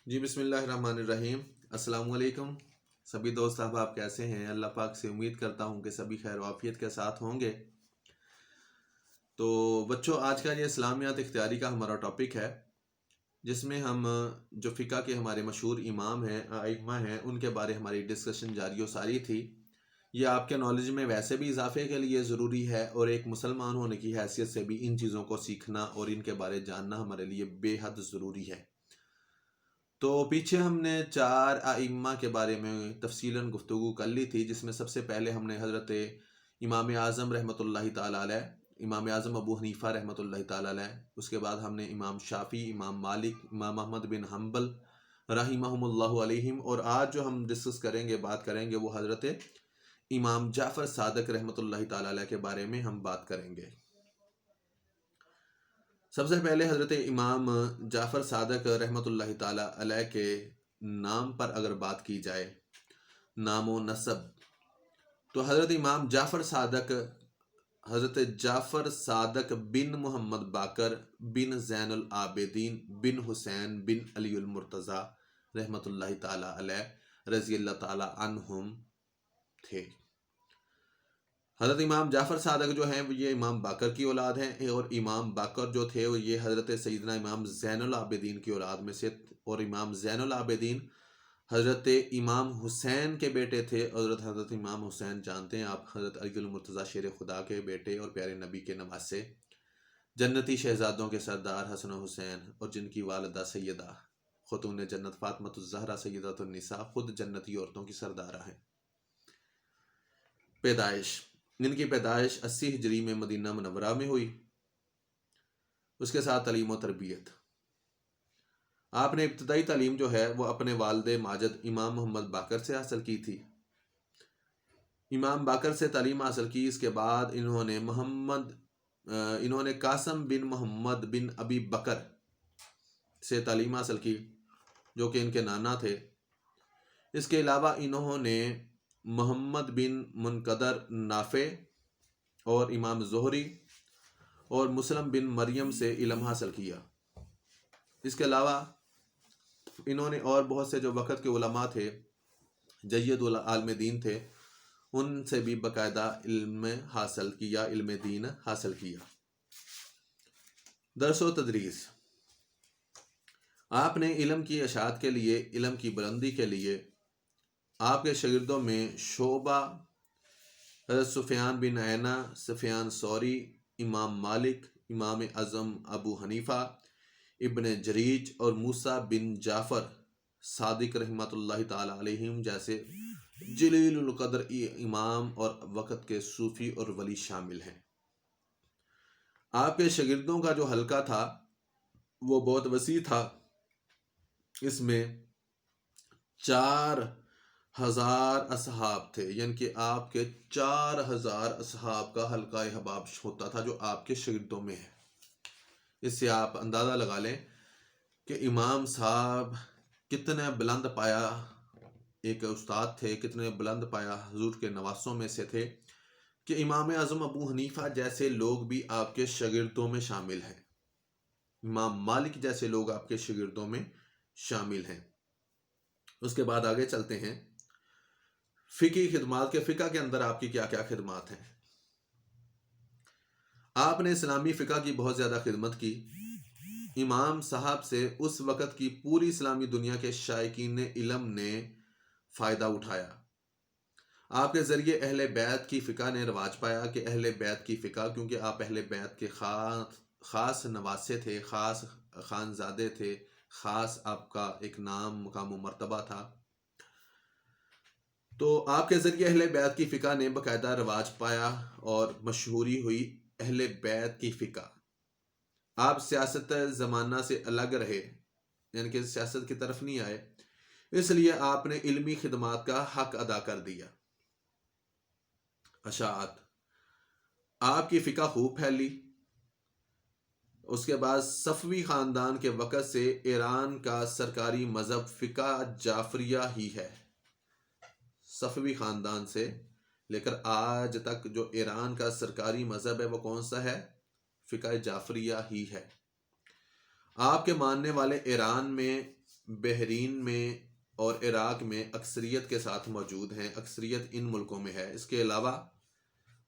جی بسم اللہ الرحمن الرحیم۔ السلام علیکم سبھی دوست احباب، کیسے ہیں؟ اللہ پاک سے امید کرتا ہوں کہ سبھی خیر و عافیت کے ساتھ ہوں گے۔ تو بچوں، آج کا یہ اسلامیات اختیاری کا ہمارا ٹاپک ہے، جس میں ہم جو فقہ کے ہمارے مشہور امام ہیں، ائمہ ہیں، ان کے بارے ہماری ڈسکشن جاری و ساری تھی۔ یہ آپ کے نالج میں ویسے بھی اضافے کے لیے ضروری ہے، اور ایک مسلمان ہونے کی حیثیت سے بھی ان چیزوں کو سیکھنا اور ان کے بارے جاننا ہمارے لیے بے حد ضروری ہے۔ تو پیچھے ہم نے 4 ائمہ کے بارے میں تفصیلاً گفتگو کر لی تھی، جس میں سب سے پہلے ہم نے حضرت امام اعظم رحمۃ اللہ تعالیٰ علیہ، امام اعظم ابو حنیفہ رحمۃ اللہ تعالیٰ علیہ، اس کے بعد ہم نے امام شافعی، امام مالک، امام احمد بن حنبل رحمہم اللہ علیہم، اور آج جو ہم ڈسکس کریں گے، بات کریں گے، وہ حضرت امام جعفر صادق رحمۃ اللہ تعالیٰ علیہ کے بارے میں ہم بات کریں گے۔ سب سے پہلے حضرت امام جعفر صادق رحمۃ اللہ تعالیٰ علیہ کے نام پر اگر بات کی جائے، نام و نسب، تو حضرت امام جعفر صادق، حضرت جعفر صادق بن محمد باقر بن زین العابدین بن حسین بن علی المرتضیٰ رحمۃ اللہ تعالیٰ علیہ رضی اللہ تعالیٰ عنہم تھے۔ حضرت امام جعفر صادق جو ہیں وہ یہ امام باقر کی اولاد ہیں، اور امام باقر جو تھے وہ یہ حضرت سیدنا امام زین العابدین کی اولاد میں سے، اور امام زین العابدین حضرت امام حسین کے بیٹے تھے۔ حضرت امام حسین جانتے ہیں آپ، حضرت علی المرتضیٰ شیر خدا کے بیٹے اور پیارے نبی کے نواسے، جنتی شہزادوں کے سردار حسن و حسین، اور جن کی والدہ سیدہ خاتون جنت فاطمۃ الزہرا سیدۃ النساء خود جنتی عورتوں کی سردارہ ہیں۔ ان کی پیدائش 80 ہجری میں مدینہ منورہ میں ہوئی۔ اس کے ساتھ تعلیم و تربیت، آپ نے ابتدائی تعلیم جو ہے وہ اپنے والد ماجد امام محمد باقر سے حاصل کی تھی۔ امام باقر سے تعلیم حاصل کی، اس کے بعد انہوں نے قاسم بن محمد بن ابی بکر سے تعلیم حاصل کی، جو کہ ان کے نانا تھے۔ اس کے علاوہ انہوں نے محمد بن منقدر نافع اور امام زہری اور مسلم بن مریم سے علم حاصل کیا۔ اس کے علاوہ انہوں نے اور بہت سے جو وقت کے علماء تھے، جید عالم دین تھے، ان سے بھی باقاعدہ علم حاصل کیا، علم دین حاصل کیا۔ درس و تدریس، آپ نے علم کی اشاعت کے لیے، علم کی بلندی کے لیے آپ کے شاگردوں میں شعبہ حضرت سفیان بن عینہ، سفیان ثوری، امام مالک، امام اعظم ابو حنیفہ، ابن جریج اور موسیٰ بن جعفر صادق رحمۃ اللہ تعالیٰ علیہم جیسے جلیل القدر امام اور وقت کے صوفی اور ولی شامل ہیں۔ آپ کے شاگردوں کا جو حلقہ تھا وہ بہت وسیع تھا۔ اس میں 4000 اصحاب تھے، یعنی کہ آپ کے 4000 اصحاب کا حلقہ احباب ہوتا تھا جو آپ کے شاگردوں میں ہے۔ اس سے آپ اندازہ لگا لیں کہ امام صاحب کتنے بلند پایا ایک استاد تھے، کتنے بلند پایا حضور کے نواسوں میں سے تھے، کہ امام اعظم ابو حنیفہ جیسے لوگ بھی آپ کے شاگردوں میں شامل ہیں، امام مالک جیسے لوگ آپ کے شاگردوں میں شامل ہیں۔ اس کے بعد آگے چلتے ہیں، فقہی خدمات کے، فقہ کے اندر آپ کی کیا کیا خدمات ہیں۔ آپ نے اسلامی فقہ کی بہت زیادہ خدمت کی۔ امام صاحب سے اس وقت کی پوری اسلامی دنیا کے شائقین علم نے فائدہ اٹھایا۔ آپ کے ذریعے اہل بیت کی فقہ نے رواج پایا، کہ اہل بیت کی فقہ، کیونکہ آپ اہل بیت کے خاص نواسے تھے، خاص خانزادے تھے، خاص آپ کا ایک نام، مقام و مرتبہ تھا، تو آپ کے ذریعے اہل بیت کی فقہ نے باقاعدہ رواج پایا اور مشہوری ہوئی اہل بیت کی فقہ۔ آپ سیاست زمانہ سے الگ رہے، یعنی کہ سیاست کی طرف نہیں آئے، اس لیے آپ نے علمی خدمات کا حق ادا کر دیا۔ اشاعت، آپ کی فقہ خوب پھیلی۔ اس کے بعد صفوی خاندان کے وقت سے ایران کا سرکاری مذہب فقہ جعفریہ ہی ہے۔ صفوی خاندان سے لے کر آج تک جو ایران کا سرکاری مذہب ہے وہ کون سا ہے؟ فقہ جعفریہ ہی ہے۔ آپ کے ماننے والے ایران میں بحرین میں اور عراق میں اکثریت کے ساتھ موجود ہیں، اکثریت ان ملکوں میں ہے۔ اس کے علاوہ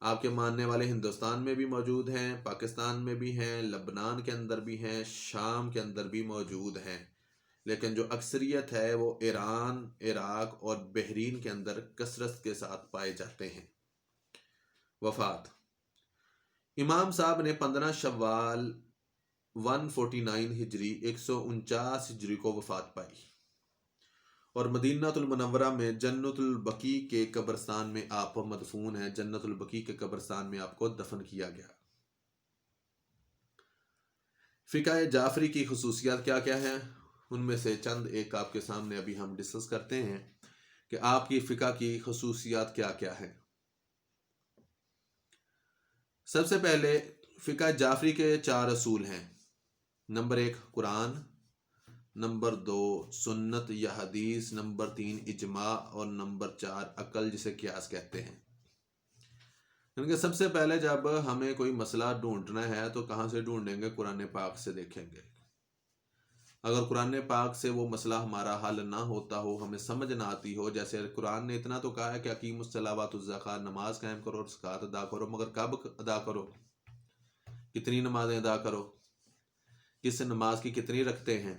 آپ کے ماننے والے ہندوستان میں بھی موجود ہیں، پاکستان میں بھی ہیں، لبنان کے اندر بھی ہیں، شام کے اندر بھی موجود ہیں، لیکن جو اکثریت ہے وہ ایران، عراق اور بحرین کے اندر کثرت کے ساتھ پائے جاتے ہیں۔ وفات: امام صاحب نے 15 شوال 149 ہجری 149 ہجری کو وفات پائی اور مدینہ المنورہ میں جنت البقیع کے قبرستان میں آپ مدفون ہیں۔ جنت البقیع کے قبرستان میں آپ کو دفن کیا گیا۔ فقہ جعفری کی خصوصیات کیا کیا ہیں؟ ان میں سے چند ایک آپ کے سامنے ابھی ہم ڈسکس کرتے ہیں کہ آپ کی فقہ کی خصوصیات کیا کیا ہیں۔ سب سے پہلے فقہ جعفری کے 4 اصول ہیں۔ نمبر 1 قرآن، نمبر 2 سنت یا حدیث، نمبر 3 اجماع اور نمبر 4 عقل، جسے قیاس کہتے ہیں۔ کیونکہ سب سے پہلے جب ہمیں کوئی مسئلہ ڈھونڈنا ہے تو کہاں سے ڈھونڈیں گے؟ قرآن پاک سے دیکھیں گے۔ اگر قرآن پاک سے وہ مسئلہ ہمارا حل نہ ہوتا ہو، ہمیں سمجھ نہ آتی ہو، جیسے قرآن نے اتنا تو کہا ہے کہ اقیموا الصلاۃ والزکوٰۃ، نماز قائم کرو اور زکوٰۃ ادا کرو، مگر کب ادا کرو؟ کتنی نمازیں ادا کرو؟ کس نماز کی کتنی رکھتے ہیں؟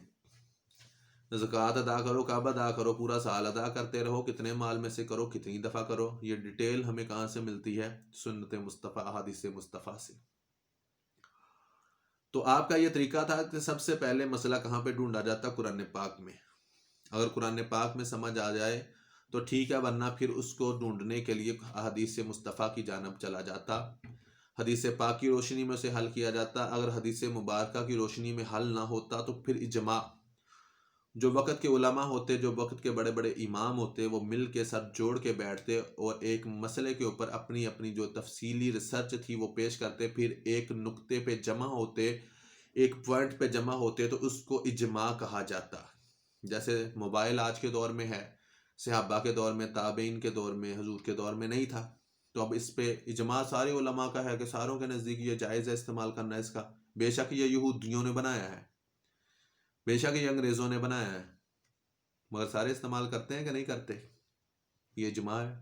زکوٰۃ ادا کرو، کب ادا کرو؟ پورا سال ادا کرتے رہو، کتنے مال میں سے کرو، کتنی دفعہ کرو؟ یہ ڈیٹیل ہمیں کہاں سے ملتی ہے؟ سنت مصطفیٰ، احادیث مصطفیٰ سے۔ تو آپ کا یہ طریقہ تھا کہ سب سے پہلے مسئلہ کہاں پہ ڈھونڈا جاتا؟ قرآن پاک میں۔ اگر قرآن پاک میں سمجھ آ جائے تو ٹھیک ہے، ورنہ پھر اس کو ڈھونڈنے کے لیے احادیث مصطفیٰ کی جانب چلا جاتا، حدیث پاک کی روشنی میں اسے حل کیا جاتا۔ اگر حدیث مبارکہ کی روشنی میں حل نہ ہوتا تو پھر اجماع، جو وقت کے علماء ہوتے، جو وقت کے بڑے بڑے امام ہوتے، وہ مل کے سر جوڑ کے بیٹھتے اور ایک مسئلے کے اوپر اپنی اپنی جو تفصیلی ریسرچ تھی وہ پیش کرتے، پھر ایک نقطے پہ جمع ہوتے، ایک پوائنٹ پہ جمع ہوتے، تو اس کو اجماع کہا جاتا۔ جیسے موبائل آج کے دور میں ہے، صحابہ کے دور میں، تابعین کے دور میں، حضور کے دور میں نہیں تھا، تو اب اس پہ اجماع سارے علماء کا ہے کہ ساروں کے نزدیک یہ جائز ہے استعمال کرنا اس کا۔ بے شک یہ یہودیوں نے بنایا ہے، بے شک یہ انگریزوں نے بنایا ہے، مگر سارے استعمال کرتے ہیں کہ نہیں کرتے؟ یہ اجماع ہے۔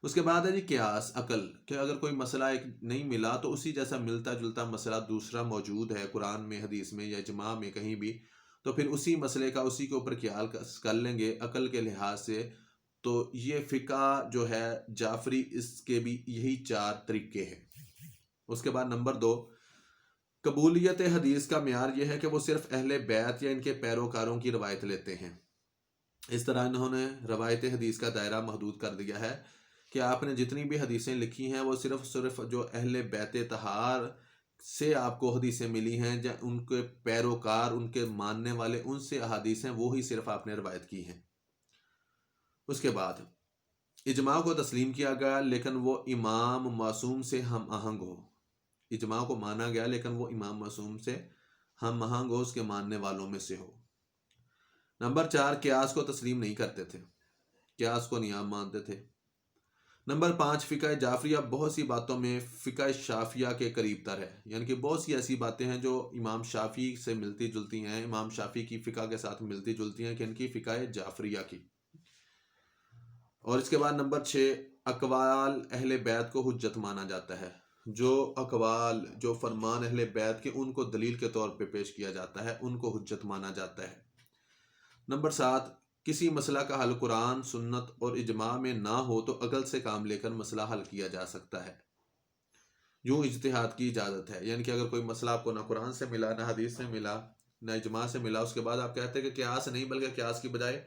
اس کے بعد ہے جی قیاس، عقل، کہ اگر کوئی مسئلہ ایک نہیں ملا تو اسی جیسا ملتا جلتا مسئلہ دوسرا موجود ہے قرآن میں، حدیث میں یا اجماع میں کہیں بھی، تو پھر اسی مسئلے کا اسی کے اوپر قیاس کر لیں گے عقل کے لحاظ سے۔ تو یہ فقہ جو ہے جعفری، اس کے بھی یہی 4 طریقے ہیں۔ اس کے بعد نمبر 2 قبولیت حدیث کا معیار یہ ہے کہ وہ صرف اہل بیت یا ان کے پیروکاروں کی روایت لیتے ہیں۔ اس طرح انہوں نے روایت حدیث کا دائرہ محدود کر دیا ہے کہ آپ نے جتنی بھی حدیثیں لکھی ہیں وہ صرف جو اہل بیت طہار سے آپ کو حدیثیں ملی ہیں، یا ان کے پیروکار، ان کے ماننے والے، ان سے احادیث ہیں، وہی صرف آپ نے روایت کی ہیں۔ اس کے بعد اجماع کو تسلیم کیا گیا لیکن وہ امام معصوم سے ہم آہنگ ہو۔ اجماع کو مانا گیا لیکن وہ امام معصوم سے ہم آہنگ ہو، اس کے ماننے والوں میں سے ہو۔ نمبر 4 قیاس کو تسلیم نہیں کرتے تھے، قیاس کو نیام مانتے تھے۔ نمبر 5 فقہ جعفریہ بہت سی باتوں میں فقہ شافعیہ کے قریب تر ہے، یعنی کہ بہت سی ایسی باتیں ہیں جو امام شافعی سے ملتی جلتی ہیں، امام شافعی کی فقہ کے ساتھ ملتی جلتی ہیں کہ ان کی فقہ جعفریہ کی۔ اور اس کے بعد نمبر 6 اقوال اہل بیت کو حجت مانا جاتا ہے۔ جو اقوال، جو فرمان اہل بیت کے، ان کو دلیل کے طور پہ پیش کیا جاتا ہے، ان کو حجت مانا جاتا ہے۔ نمبر 7 کسی مسئلہ کا حل قرآن، سنت اور اجماع میں نہ ہو تو عقل سے کام لے کر مسئلہ حل کیا جا سکتا ہے، یوں اجتہاد کی اجازت ہے۔ یعنی کہ اگر کوئی مسئلہ آپ کو نہ قرآن سے ملا، نہ حدیث سے ملا، نہ اجماع سے ملا، اس کے بعد آپ کہتے ہیں کہ قیاس نہیں، بلکہ قیاس کی بجائے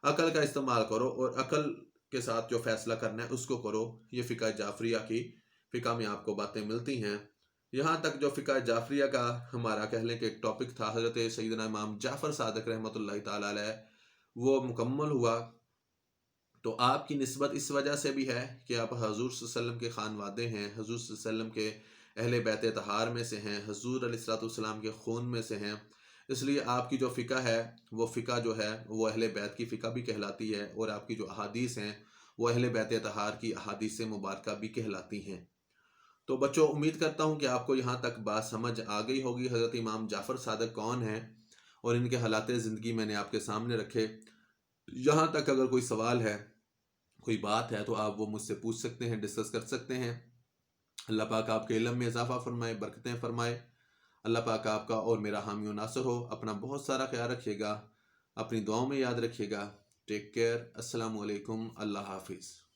عقل کا استعمال کرو اور عقل کے ساتھ جو فیصلہ کرنا ہے اس کو کرو، یہ فقہ جعفریہ کی فقہ میں آپ کو باتیں ملتی ہیں۔ یہاں تک جو فقہ جعفریہ کا ہمارا کہہ لیں کہ ایک ٹاپک تھا، حضرت سیدنا امام جعفر صادق رحمۃ اللہ تعالیٰ علیہ، وہ مکمل ہوا۔ تو آپ کی نسبت اس وجہ سے بھی ہے کہ آپ حضور صلی اللہ علیہ وسلم کے خانوادے ہیں، حضور صلی اللہ علیہ وسلم کے اہل بیت طہار میں سے ہیں، حضور علیہ الصلوۃ والسلام کے خون میں سے ہیں، اس لیے آپ کی جو فقہ ہے وہ فقہ جو ہے وہ اہل بیت کی فقہ بھی کہلاتی ہے، اور آپ کی جو احادیث ہیں وہ اہل بیت طہار کی احادیث مبارکہ بھی کہلاتی ہیں۔ تو بچوں، امید کرتا ہوں کہ آپ کو یہاں تک بات سمجھ آ گئی ہوگی، حضرت امام جعفر صادق کون ہیں اور ان کے حالات زندگی میں نے آپ کے سامنے رکھے۔ یہاں تک اگر کوئی سوال ہے، کوئی بات ہے، تو آپ وہ مجھ سے پوچھ سکتے ہیں، ڈسکس کر سکتے ہیں۔ اللہ پاک آپ کے علم میں اضافہ فرمائے، برکتیں فرمائے۔ اللہ پاک آپ کا اور میرا حامی و ناصر ہو۔ اپنا بہت سارا خیال رکھیے گا، اپنی دعاؤں میں یاد رکھیے گا۔ Take care. السلام علیکم۔ اللہ حافظ۔